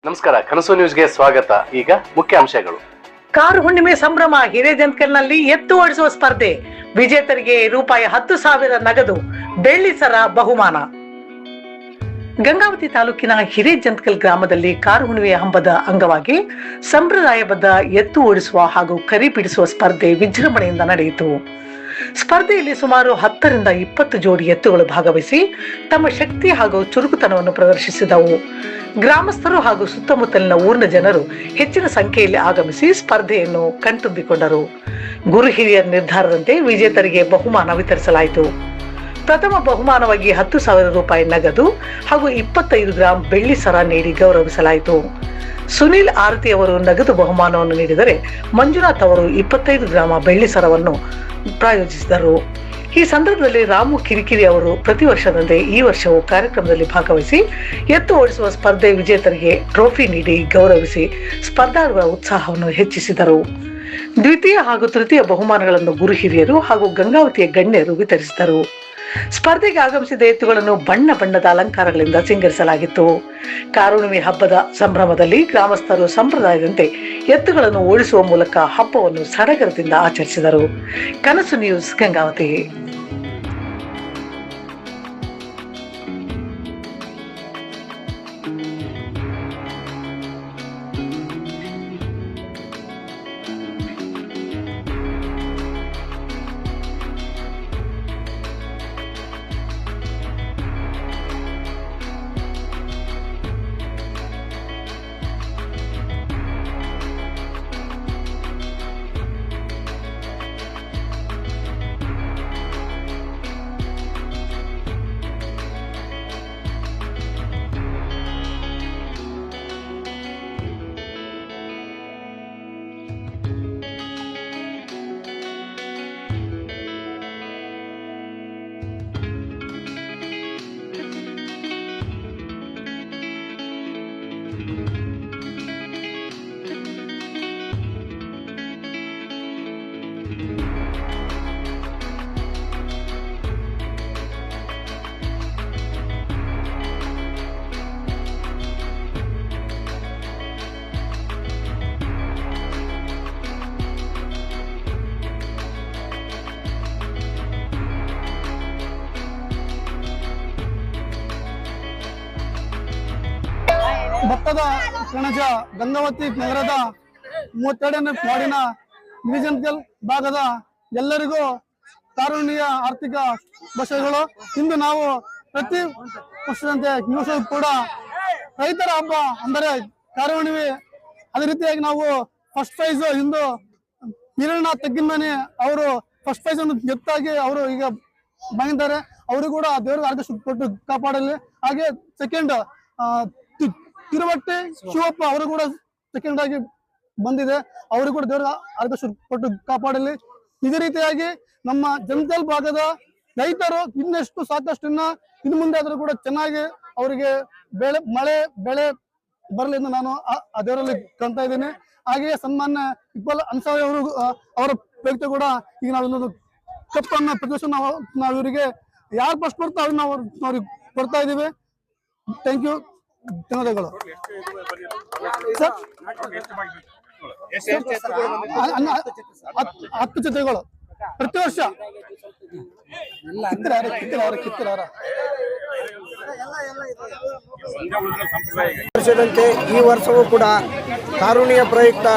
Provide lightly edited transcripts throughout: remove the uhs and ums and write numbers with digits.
ನಮಸ್ಕಾರ, ಕನಸು ನ್ಯೂಸ್ಗೆ ಸ್ವಾಗತ. ಈಗ ಮುಖ್ಯಾಂಶಗಳು. ಕಾರು ಹುಣ್ಣಿಮೆ ಸಂಭ್ರಮ. ಹಿರೇಜಂತ್ಕಲ್ನಲ್ಲಿ ಎತ್ತು ಓಡಿಸುವ ಸ್ಪರ್ಧೆ. ವಿಜೇತರಿಗೆ ₹10,000 ನಗದು, ಬೆಳ್ಳಿ ಸರ ಬಹುಮಾನ. ಗಂಗಾವತಿ ತಾಲೂಕಿನ ಹಿರೇಜಂತ್ಕಲ್ ಗ್ರಾಮದಲ್ಲಿ ಕಾರು ಹುಣ್ಣಿಮೆಯ ಹಬ್ಬದ ಅಂಗವಾಗಿ ಸಂಪ್ರದಾಯಬದ್ಧ ಎತ್ತು ಓಡಿಸುವ ಹಾಗೂ ಕರಿ ಬಿಡಿಸುವ ಸ್ಪರ್ಧೆ ವಿಜೃಂಭಣೆಯಿಂದ ನಡೆಯಿತು. ಸ್ಪರ್ಧೆಯಲ್ಲಿ ಸುಮಾರು 10 ರಿಂದ 20 ಜೋಡಿ ಎತ್ತುಗಳು ಭಾಗವಹಿಸಿ ತಮ್ಮ ಶಕ್ತಿ ಹಾಗೂ ಚುರುಕುತನವನ್ನು ಪ್ರದರ್ಶಿಸಿದವು. ಗ್ರಾಮಸ್ಥರು ಹಾಗೂ ಸುತ್ತಮುತ್ತಲಿನ ಊರಿನ ಜನರು ಹೆಚ್ಚಿನ ಸಂಖ್ಯೆಯಲ್ಲಿ ಆಗಮಿಸಿ ಸ್ಪರ್ಧೆಯನ್ನು ಕಣ್ತುಂಬಿಕೊಂಡರು. ಗುರು ಹಿರಿಯರ ನಿರ್ಧಾರದಂತೆ ವಿಜೇತರಿಗೆ ಬಹುಮಾನ ವಿತರಿಸಲಾಯಿತು. ಪ್ರಥಮ ಬಹುಮಾನವಾಗಿ ₹10,000 ನಗದು ಹಾಗೂ 25 ಗ್ರಾಂ ಬೆಳ್ಳಿ ಸರ ನೀಡಿ ಗೌರವಿಸಲಾಯಿತು. ಸುನಿಲ್ ಆರತಿ ಅವರು ನಗದು ಬಹುಮಾನವನ್ನು ನೀಡಿದರೆ, ಮಂಜುನಾಥ್ ಅವರು 25 ಗ್ರಾಮ ಬೆಳ್ಳಿ ಸರವನ್ನು ಪ್ರಾಯೋಜಿಸಿದರು. ಈ ಸಂದರ್ಭದಲ್ಲಿ ರಾಮು ಕಿರಿಕಿರಿ ಅವರು ಪ್ರತಿ ವರ್ಷದಂತೆ ಈ ವರ್ಷವೂ ಕಾರ್ಯಕ್ರಮದಲ್ಲಿ ಭಾಗವಹಿಸಿ ಎತ್ತು ಓಡಿಸುವ ಸ್ಪರ್ಧೆ ವಿಜೇತರಿಗೆ ಟ್ರೋಫಿ ನೀಡಿ ಗೌರವಿಸಿ ಸ್ಪರ್ಧಾಳುಗಳ ಉತ್ಸಾಹವನ್ನು ಹೆಚ್ಚಿಸಿದರು. ದ್ವಿತೀಯ ಹಾಗೂ ತೃತೀಯ ಬಹುಮಾನಗಳನ್ನು ಗುರು ಹಿರಿಯರು ಹಾಗೂ ಗಂಗಾವತಿಯ ಗಣ್ಯರು ವಿತರಿಸಿದರು. ಸ್ಪರ್ಧೆಗೆ ಆಗಮಿಸಿದ ಎತ್ತುಗಳನ್ನು ಬಣ್ಣ ಬಣ್ಣದ ಅಲಂಕಾರಗಳಿಂದ ಸಿಂಗರಿಸಲಾಗಿತ್ತು. ಕಾರುಣಿಮೆ ಹಬ್ಬದ ಸಂಭ್ರಮದಲ್ಲಿ ಗ್ರಾಮಸ್ಥರು ಸಂಪ್ರದಾಯದಂತೆ ಎತ್ತುಗಳನ್ನು ಓಡಿಸುವ ಮೂಲಕ ಹಬ್ಬವನ್ನು ಸಡಗರದಿಂದ ಆಚರಿಸಿದರು. ಕನಸು ನ್ಯೂಸ್, ಗಂಗಾವತಿ. ಭತ್ತದ ಕಣಜ ಗಂಗಾವತಿ ನಗರದ 32ನೇ ವಾರ್ಡಿನ ಹಿರೇಜಂತ್ಕಲ್ ಭಾಗದ ಎಲ್ಲರಿಗೂ ಕಾರುಣ್ಯ ಆರ್ಥಿಕ ವರ್ಷಗಳು. ಇಂದು ನಾವು ಪ್ರತಿ ವರ್ಷದಂತೆ ಈ ವರ್ಷ ಕೂಡ ರೈತರ ಹಬ್ಬ ಅಂದರೆ ಕಾರುಣ್ಣಿಮೆ. ಅದೇ ರೀತಿಯಾಗಿ ನಾವು ಫಸ್ಟ್ ಪ್ರೈಸ್ ಇಂದು ಹಿರಣ್ಣ ತೆಗ್ಗಿನಮನೆ ಅವರು ಫಸ್ಟ್ ಪ್ರೈಸ್ ಅನ್ನು ಗೆತ್ತಾಗಿ ಅವರು ಈಗ ಬಂದಿದ್ದಾರೆ. ಅವರು ಕೂಡ ದೇವರಿಗೆ ಆರೋಗ್ಯ ಕೊಟ್ಟು ಕಾಪಾಡಲಿ. ಹಾಗೆ ಸೆಕೆಂಡ್ ತಿರುವಟ್ಟಿ ಶಿವಪ್ಪ ಅವರು ಕೂಡ ಸೆಕೆಂಡ್ ಆಗಿ ಬಂದಿದೆ. ಅವರು ಕೂಡ ದೇವರ ಆರೋಗ್ಯ ಕೊಟ್ಟು ಕಾಪಾಡಲಿ. ಇದೇ ರೀತಿಯಾಗಿ ನಮ್ಮ ಜಂತಲ್ ಭಾಗದ ರೈತರು ಇನ್ನಷ್ಟು ಸಾಕಷ್ಟು ಇನ್ನು ಮುಂದೆ ಆದರೂ ಕೂಡ ಚೆನ್ನಾಗಿ ಅವರಿಗೆ ಬೆಳೆ ಬರಲಿ ಎಂದು ನಾನು ಆ ದೇವರಲ್ಲಿ ಕಾಣ್ತಾ ಇದ್ದೇನೆ. ಹಾಗೆಯೇ ಸನ್ಮಾನ್ಯ ಇಕ್ಬಾಲ್ ಅನ್ಸಾರಿ ಅವರು ಅವರ ವ್ಯಕ್ತಿ ಕೂಡ ಈಗ ನಾವು ಕಪ್ಪನ್ನ ಪ್ರದರ್ಶನ ನಾವು ಇವರಿಗೆ ಯಾರು ಫಸ್ಟ್ ಬರ್ತಾ ಅವ್ರನ್ನ ನಾವು ಕೊಡ್ತಾ ಇದ್ದೀವಿ. ಥ್ಯಾಂಕ್ ಯು, ಧನ್ಯವಾದಗಳು. 10 ಜೊತೆಗಳು ಪ್ರತಿ ವರ್ಷ ವರ್ಷದಂತೆ ಈ ವರ್ಷವೂ ಕೂಡ ಕಾರುಣ್ಯ ಪ್ರಯುಕ್ತ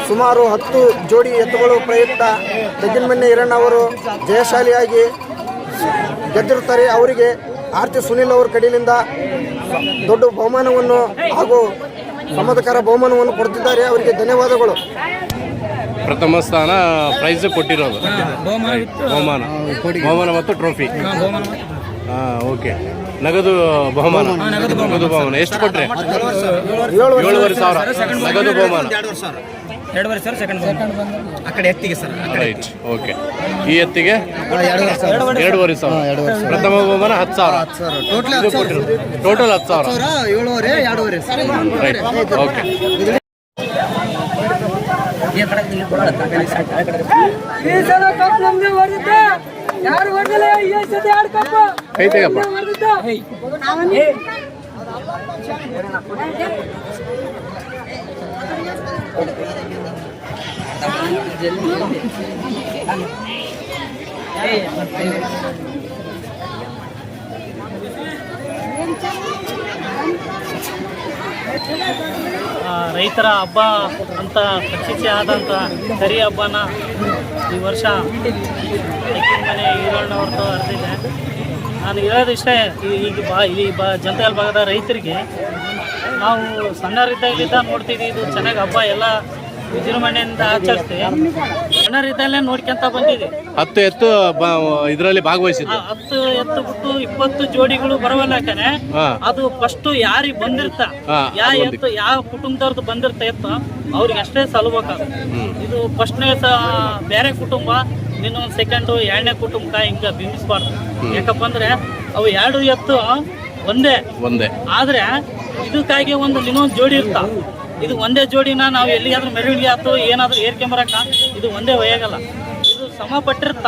ಸುಮಾರು 10 ಜೋಡಿ ಎತ್ತುಗಳು ಪ್ರಯುಕ್ತ ತೆಗ್ಗಿನಮನೆ ಹಿರಣ್ಣ ಅವರು ಜಯಶಾಲಿಯಾಗಿ ಗೆದ್ದಿರುತ್ತಾರೆ. ಅವರಿಗೆ ಆರ್ತಿ ಸುನಿಲ್ ಅವರ ಕಡೆಯಿಂದ ದೊಡ್ಡ ಬಹುಮಾನವನ್ನು ಹಾಗೂ ಸಮಾಧಾನಕರ ಬಹುಮಾನವನ್ನು ಕೊಡ್ತಿದ್ದಾರೆ. ಅವರಿಗೆ ಧನ್ಯವಾದಗಳು. ಪ್ರಥಮ ಸ್ಥಾನ ಪ್ರೈಸ್ ಕೊಟ್ಟಿರೋದು ಬಹುಮಾನ ಮತ್ತು ಟ್ರೋಫಿ. ಓಕೆ, ನಗದು ಬಹುಮಾನ. ಎಷ್ಟು ಕೊಟ್ರೆ? 7,500 ನಗದು ಬಹುಮಾನ. 2,500 ಸೆಕೆಂಡ್ ಆ ಕಡೆ ಎತ್ತಿಗೆ ಸರ್. Right, okay. ಈ ಎತ್ತಿಗೆ 2,500. ಪ್ರಥಮ ಬಹುಮಾನ 10,000. ಟೋಟಲ್ 10,000. Right, okay. ಕೈ ತೆಗಪ್ಪ. ರೈತರ ಹಬ್ಬ ಅಂತ ಪ್ರಸಿದ್ಧಿ ಆದಂಥ ಕರಿ ಹಬ್ಬನ ಈ ವರ್ಷ ಮನೆ ಈರಣ್ಣವ್ರದ್ದು ಹರಿದಿದೆ. ನಾನು ಹೇಳೋದಿಷ್ಟೇ, ಈಗ ಜನತಾ ಭಾಗದ ರೈತರಿಗೆ ನಾವು ಸಣ್ಣರಿದ್ದಾಗಲಿದ್ದ ನೋಡ್ತಿದ್ವಿ, ಇದು ಚೆನ್ನಾಗಿ ಹಬ್ಬ ಎಲ್ಲ ವಿಜೃಂಭಣೆಯಿಂದ ಆಚರಿಸ್ತೀವಿ. ಸಣ್ಣರಿದ್ದಲ್ಲೇ ನೋಡ್ಕೊಂತ ಬಂದಿದ್ವಿ. 10 ಎತ್ತು ಇದರಲ್ಲಿ ಭಾಗವಹಿಸಿದ್ದು. 10 ಎತ್ತು ಬಿಟ್ಟು 20 ಜೋಡಿಗಳು ಬರವಲ್ಲ. ಯಾಕಂದ್ರೆ ಅದು ಫಸ್ಟ್ ಯಾರಿಗೆ ಬಂದಿರ್ತ, ಯಾವ ಕುಟುಂಬದವ್ರದ್ದು ಬಂದಿರ್ತ ಎತ್ತು ಅವ್ರಿಗೆ ಅಷ್ಟೇ ಸಲ್ಲಬೇಕಾಗುತ್ತೆ. ಇದು ಫಸ್ಟ್ನೇ ಬೇರೆ ಕುಟುಂಬ, ಇನ್ನೊಂದು ಸೆಕೆಂಡು, 2ನೇ ಕುಟುಂಬ ಹಿಂಗ ಬಿಂಬಿಸ್ಬಾರ್ದು. ಯಾಕಪ್ಪ ಅಂದ್ರೆ ಅವು 2 ಎತ್ತು ಒಂದೇ ಆದ್ರೆ ಇದಕ್ಕಾಗಿ ಇನ್ನೊಂದು ಜೋಡಿ ಇರ್ತಾವ. ಇದು ಒಂದೇ ಜೋಡಿನ ನಾವು ಎಲ್ಲಿಗಾದ್ರೂ ಮೆರವಣಿಗೆ ಆಯ್ತು ಏನಾದ್ರೂ ಏರ್ಕೊಂಬರಕ ಇದು ಒಂದೇ ಒಯ್ಯಾಗಲ್ಲ. ಇದು ಶ್ರಮ ಪಟ್ಟಿರ್ತ,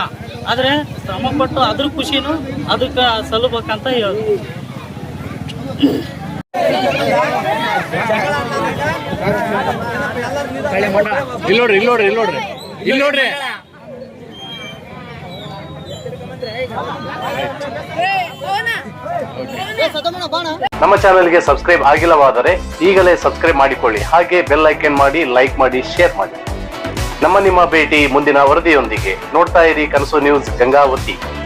ಆದ್ರೆ ಶ್ರಮ ಪಟ್ಟು ಅದ್ರ ಖುಷಿನೂ ಅದಕ್ಕೆ ಸಲ್ಲಬೇಕಂತ ಹೇಳೋದು. ಇಲ್ಲಿ ನೋಡ್ರಿ ನಮ್ಮ ಚಾನೆಲ್ಗೆ ಸಬ್ಸ್ಕ್ರೈಬ್ ಆಗಿಲ್ಲವಾದರೆ ಈಗಲೇ ಸಬ್ಸ್ಕ್ರೈಬ್ ಮಾಡಿಕೊಳ್ಳಿ. ಹಾಗೆ ಬೆಲ್ ಐಕನ್ ಮಾಡಿ, ಲೈಕ್ ಮಾಡಿ, ಶೇರ್ ಮಾಡಿ. ನಿಮ್ಮ ಭೇಟಿ ಮುಂದಿನ ವರದಿಯೊಂದಿಗೆ. ನೋಡ್ತಾ ಇರಿ ಕನಸು ನ್ಯೂಸ್ ಗಂಗಾವತಿ.